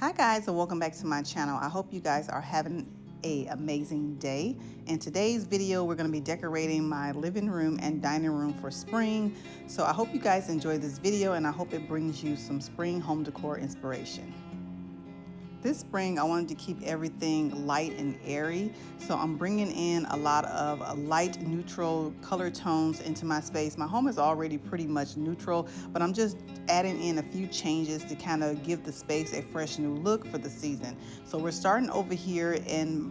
Hi guys, and welcome back to my channel. I hope you guys are having an amazing day. In today's video, we're going to be decorating my living room and dining room for spring. So I hope you guys enjoy this video, and I hope it brings you some spring home decor inspiration. This spring, I wanted to keep everything light and airy, so I'm bringing in a lot of light neutral color tones into my space. My home is already pretty much neutral, but I'm just adding in a few changes to kind of give the space a fresh new look for the season. So we're starting over here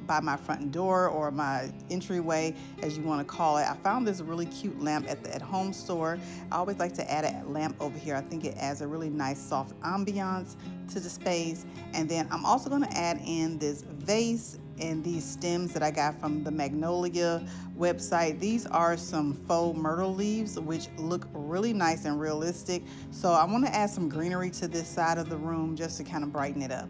by my front door, or my entryway, as you want to call it. I found this really cute lamp at the at-home store. I always like to add a lamp over here. I think it adds a really nice soft ambiance to the space. And then I'm also going to add in this vase and these stems that I got from the Magnolia website. These are some faux myrtle leaves, which look really nice and realistic. So I want to add some greenery to this side of the room just to kind of brighten it up.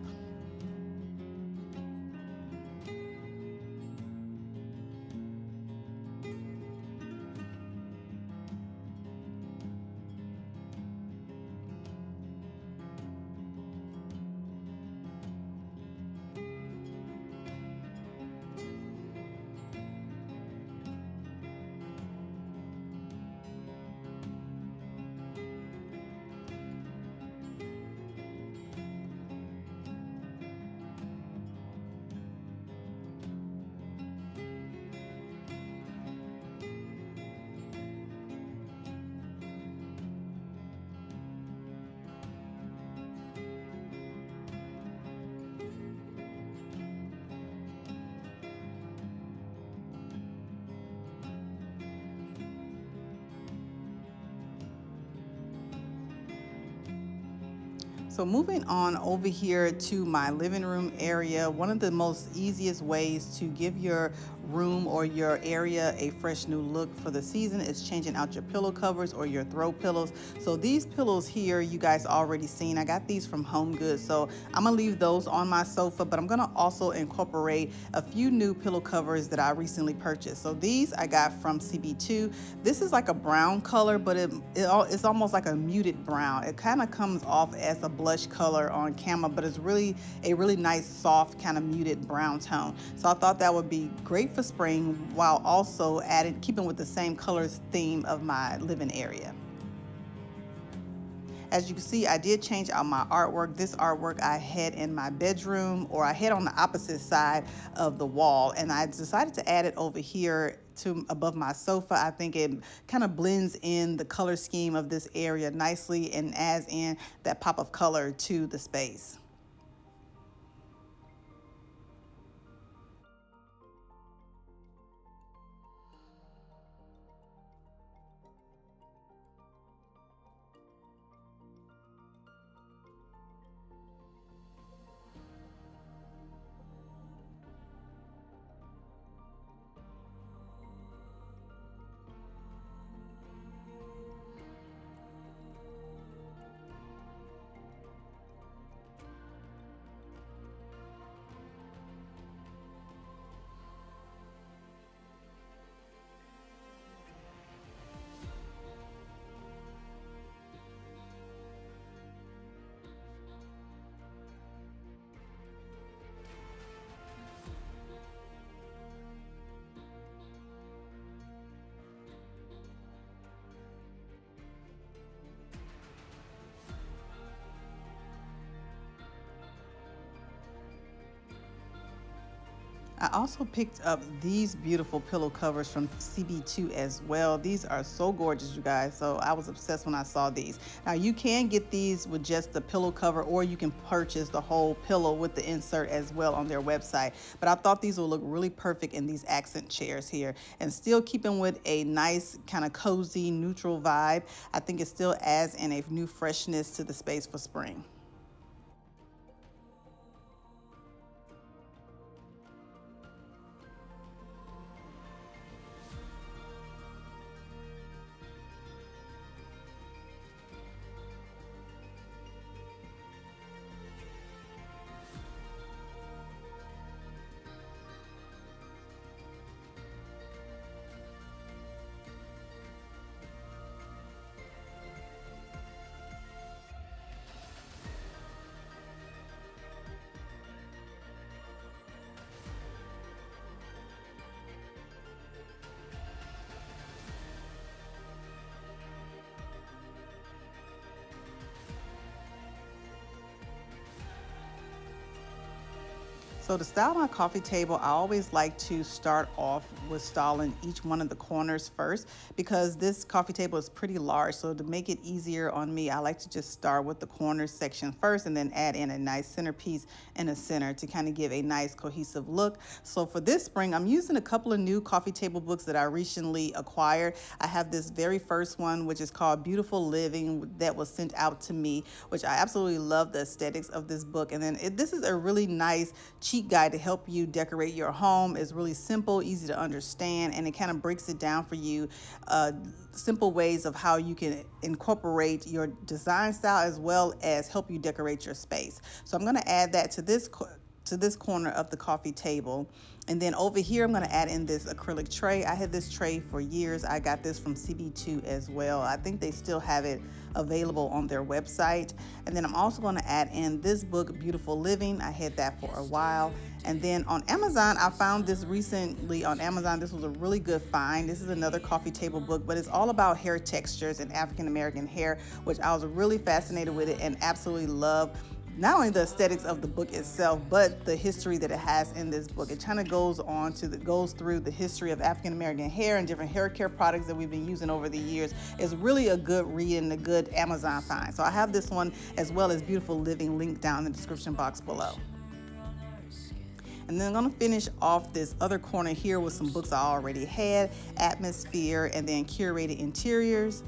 So moving on over here to my living room area, one of the most easiest ways to give your room or your area a fresh new look for the season is changing out your pillow covers or your throw pillows. So these pillows here, you guys already seen. I got these from Home Goods, so I'm gonna leave those on my sofa, but I'm gonna also incorporate a few new pillow covers that I recently purchased. So these I got from CB2. This is like a brown color, but it's almost like a muted brown. It kind of comes off as a blush color on camera, but it's really a really nice soft kind of muted brown tone. So I thought that would be great for spring, while also keeping with the same colors theme of my living area. As you can see, I did change out my artwork. This artwork I had in my bedroom, or I had on the opposite side of the wall, and I decided to add it over here to above my sofa. I think it kind of blends in the color scheme of this area nicely and adds in that pop of color to the space. I also picked up these beautiful pillow covers from CB2 as well. These are so gorgeous, you guys. So I was obsessed when I saw these. Now you can get these with just the pillow cover, or you can purchase the whole pillow with the insert as well on their website. But I thought these will look really perfect in these accent chairs here, and still keeping with a nice kind of cozy neutral vibe. I think it still adds in a new freshness to the space for spring. So to style my coffee table, I always like to start off with styling each one of the corners first because this coffee table is pretty large. So to make it easier on me, I like to just start with the corners section first and then add in a nice centerpiece in the center to kind of give a nice cohesive look. So for this spring, I'm using a couple of new coffee table books that I recently acquired. I have this very first one, which is called Beautiful Living, that was sent out to me, which I absolutely love the aesthetics of this book. And then this is a really nice cheat guide to help you decorate your home. It's really simple, easy to understand, and it kind of breaks it down for you, simple ways of how you can incorporate your design style as well as help you decorate your space. So I'm going to add that to this corner of the coffee table. And then over here, I'm going to add in this acrylic tray. I had this tray for years. I got this from CB2 as well. I think they still have it available on their website. And then I'm also going to add in this book, Beautiful Living. I had that for a while. And then on Amazon, I found this recently on Amazon. This was a really good find. This is another coffee table book, but it's all about hair textures and African American hair, which I was really fascinated with it and absolutely love. Not only the aesthetics of the book itself, but the history that it has in this book. It kind of goes through the history of African American hair and different hair care products that we've been using over the years. It's really a good read and a good Amazon find. So I have this one as well as Beautiful Living linked down in the description box below. And then I'm going to finish off this other corner here with some books I already had, Atmosphere and then Curated Interiors.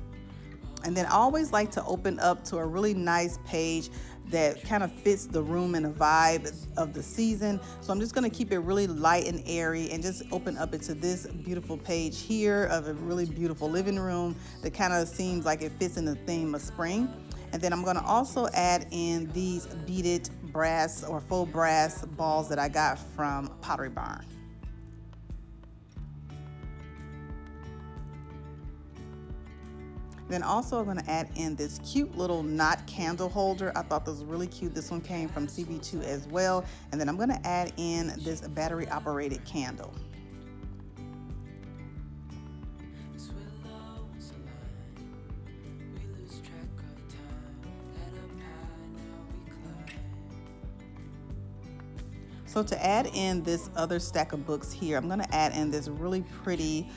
And then I always like to open up to a really nice page that kind of fits the room and the vibe of the season. So I'm just going to keep it really light and airy and just open up into this beautiful page here of a really beautiful living room that kind of seems like it fits in the theme of spring. And then I'm going to also add in these beaded brass or faux brass balls that I got from Pottery Barn. Then also I'm going to add in this cute little knot candle holder. I thought this was really cute. This one came from CB2 as well. And then I'm going to add in this battery operated candle. So to add in this other stack of books here, I'm going to add in this really pretty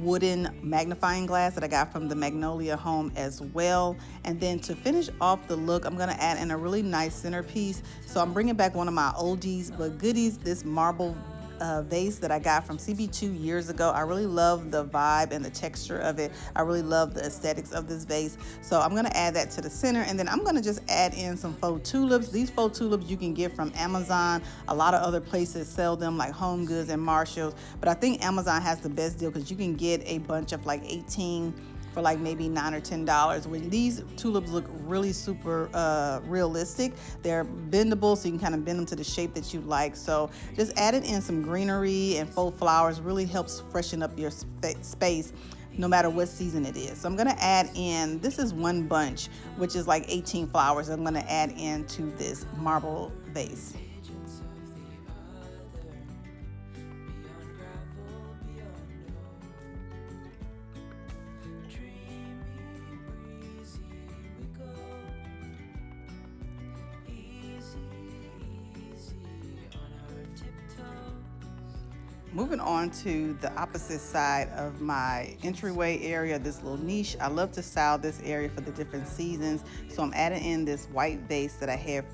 wooden magnifying glass that I got from the Magnolia home as well. And then to finish off the look, I'm going to add in a really nice centerpiece. So I'm bringing back one of my oldies but goodies, this marble vase that I got from CB2 years ago. I really love the vibe and the texture of it. I really love the aesthetics of this vase. So I'm going to add that to the center, and then I'm going to just add in some faux tulips. These faux tulips you can get from Amazon. A lot of other places sell them like Home Goods and Marshalls, but I think Amazon has the best deal because you can get a bunch of like 18 for like maybe $9 or $10. When these tulips look really super realistic, they're bendable, so you can kind of bend them to the shape that you like. So just adding in some greenery and faux flowers really helps freshen up your space no matter what season it is. So I'm going to add in, this is one bunch, which is like 18 flowers. I'm going to add into this marble vase. Moving on to the opposite side of my entryway area, this little niche. I love to style this area for the different seasons. So I'm adding in this white vase that I had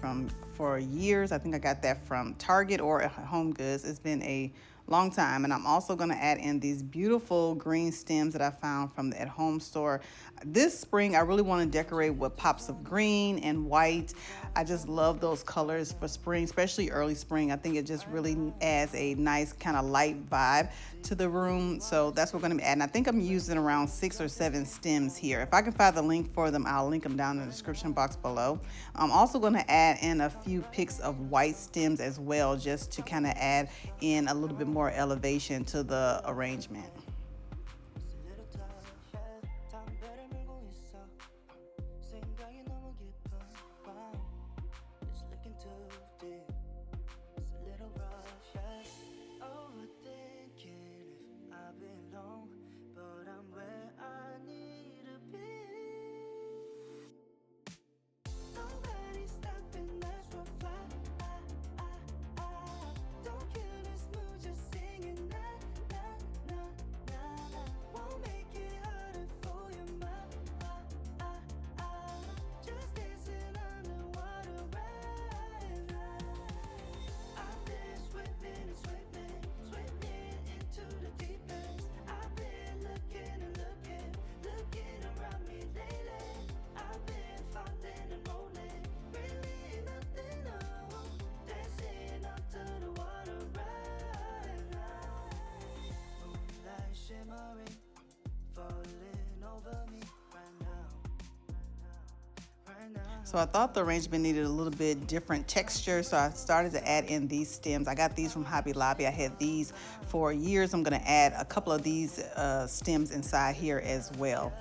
for years. I think I got that from Target or Home Goods. It's been a long time. And I'm also going to add in these beautiful green stems that I found from the at-home store. This spring, I really want to decorate with pops of green and white. I just love those colors for spring, especially early spring. I think it just really adds a nice kind of light vibe to the room. So that's what we're going to be adding. I think I'm using around 6 or 7 stems here. If I can find the link for them, I'll link them down in the description box below. I'm also going to add in a few picks of white stems as well, just to kind of add in a little bit more elevation to the arrangement. So I thought the arrangement needed a little bit different texture, so I started to add in these stems. I got these from Hobby Lobby. I had these for years. I'm going to add a couple of these stems inside here as well.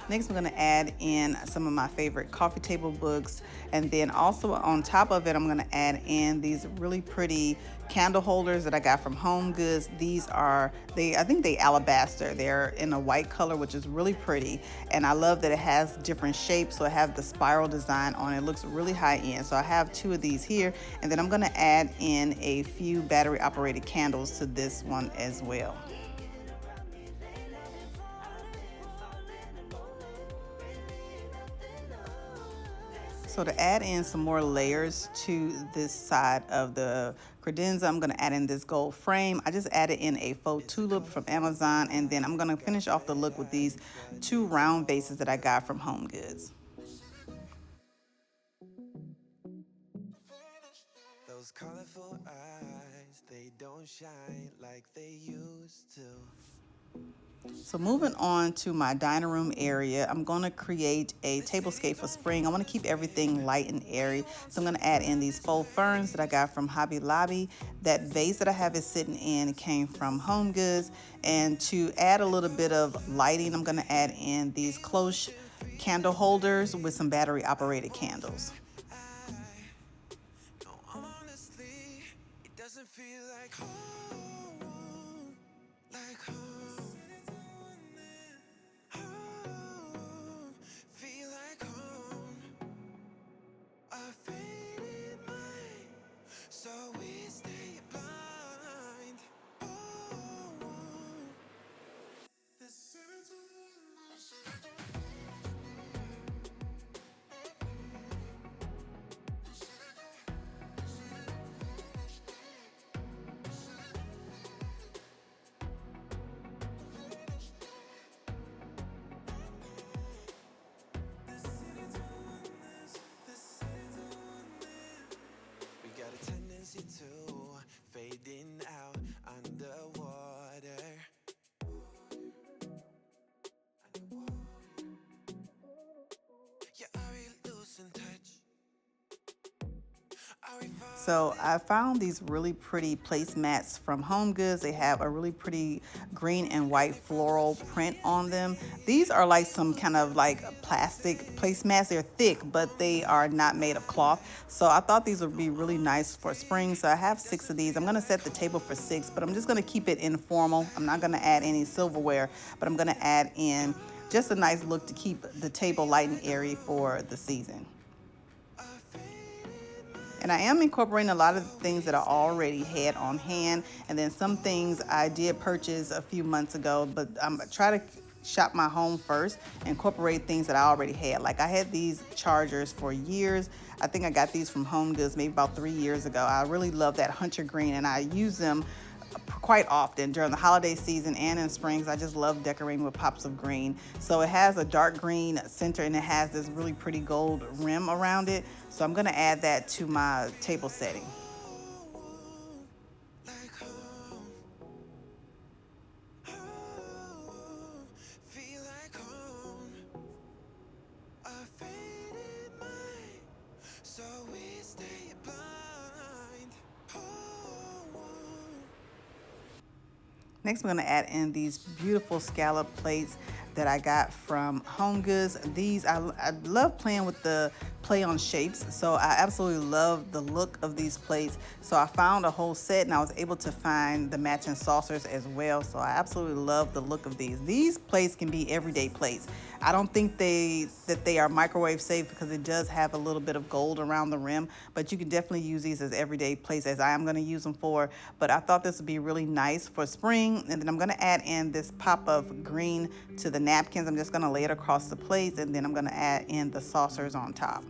Next, I'm going to add in some of my favorite coffee table books, and then also on top of it, I'm going to add in these really pretty candle holders that I got from Home Goods. These are, I think they alabaster. They're in a white color, which is really pretty, and I love that it has different shapes. So I have the spiral design on it. It looks really high end. So I have 2 of these here, and then I'm going to add in a few battery operated candles to this one as well. So to add in some more layers to this side of the credenza, I'm going to add in this gold frame. I just added in a faux tulip from Amazon, and then I'm going to finish off the look with these 2 round vases that I got from Home Goods. Those colorful eyes, they don't shine like they used to. So moving on to my dining room area, I'm going to create a tablescape for spring. I want to keep everything light and airy. So I'm going to add in these faux ferns that I got from Hobby Lobby. That vase that I have is sitting in came from Home Goods. And to add a little bit of lighting, I'm going to add in these cloche candle holders with some battery operated candles. To fading out underwater. Yeah, are we losing touch? So I found these really pretty placemats from Home Goods. They have a really pretty green and white floral print on them. These are like some kind of like plastic placemats. They're thick, but they are not made of cloth. So I thought these would be really nice for spring. So I have 6 of these. I'm gonna set the table for 6, but I'm just gonna keep it informal. I'm not gonna add any silverware, but I'm gonna add in just a nice look to keep the table light and airy for the season. And I am incorporating a lot of the things that I already had on hand. And then some things I did purchase a few months ago, but I'm trying to shop my home first, incorporate things that I already had. Like I had these chargers for years. I think I got these from Home Goods maybe about 3 years ago. I really love that hunter green, and I use them quite often during the holiday season and in springs. I just love decorating with pops of green. So it has a dark green center, and it has this really pretty gold rim around it. So I'm going to add that to my table setting. Next, we're going to add in these beautiful scallop plates that I got from Home Goods. These, I love playing with the play on shapes, so I absolutely love the look of these plates. So I found a whole set, and I was able to find the matching saucers as well. So I absolutely love the look of these. These plates can be everyday plates. I don't think that they are microwave safe because it does have a little bit of gold around the rim, but you can definitely use these as everyday plates, as I am going to use them for. But I thought this would be really nice for spring. And then I'm going to add in this pop of green to the napkins. I'm just going to lay it across the plates, and then I'm going to add in the saucers on top.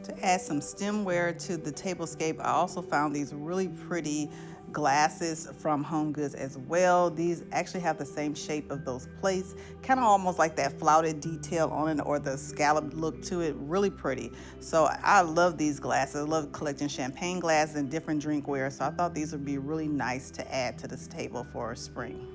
To add some stemware to the tablescape, I also found these really pretty glasses from Home Goods as well. These actually have the same shape of those plates, kind of almost like that flouted detail on it or the scallop look to it. Really pretty. So I love these glasses. I love collecting champagne glasses and different drinkware, so I thought these would be really nice to add to this table for spring.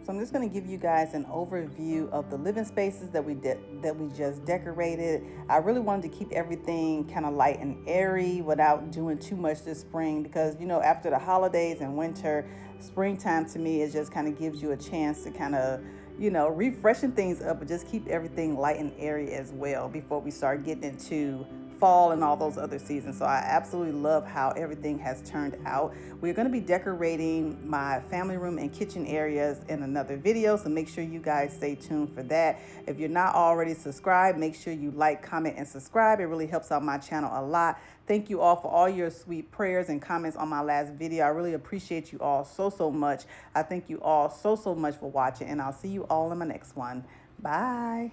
So I'm just going to give you guys an overview of the living spaces that we just decorated. I really wanted to keep everything kind of light and airy without doing too much this spring, because you know, after the holidays and winter, springtime to me it just kind of gives you a chance to kind of, you know, refreshing things up, but just keep everything light and airy as well before we start getting into fall and all those other seasons. So I absolutely love how everything has turned out. We're going to be decorating my family room and kitchen areas in another video, so make sure you guys stay tuned for that. If you're not already subscribed, make sure you like, comment, and subscribe. It really helps out my channel a lot. Thank you all for all your sweet prayers and comments on my last video. I really appreciate you all so much. I thank you all so much for watching, and I'll see you all in my next one. Bye.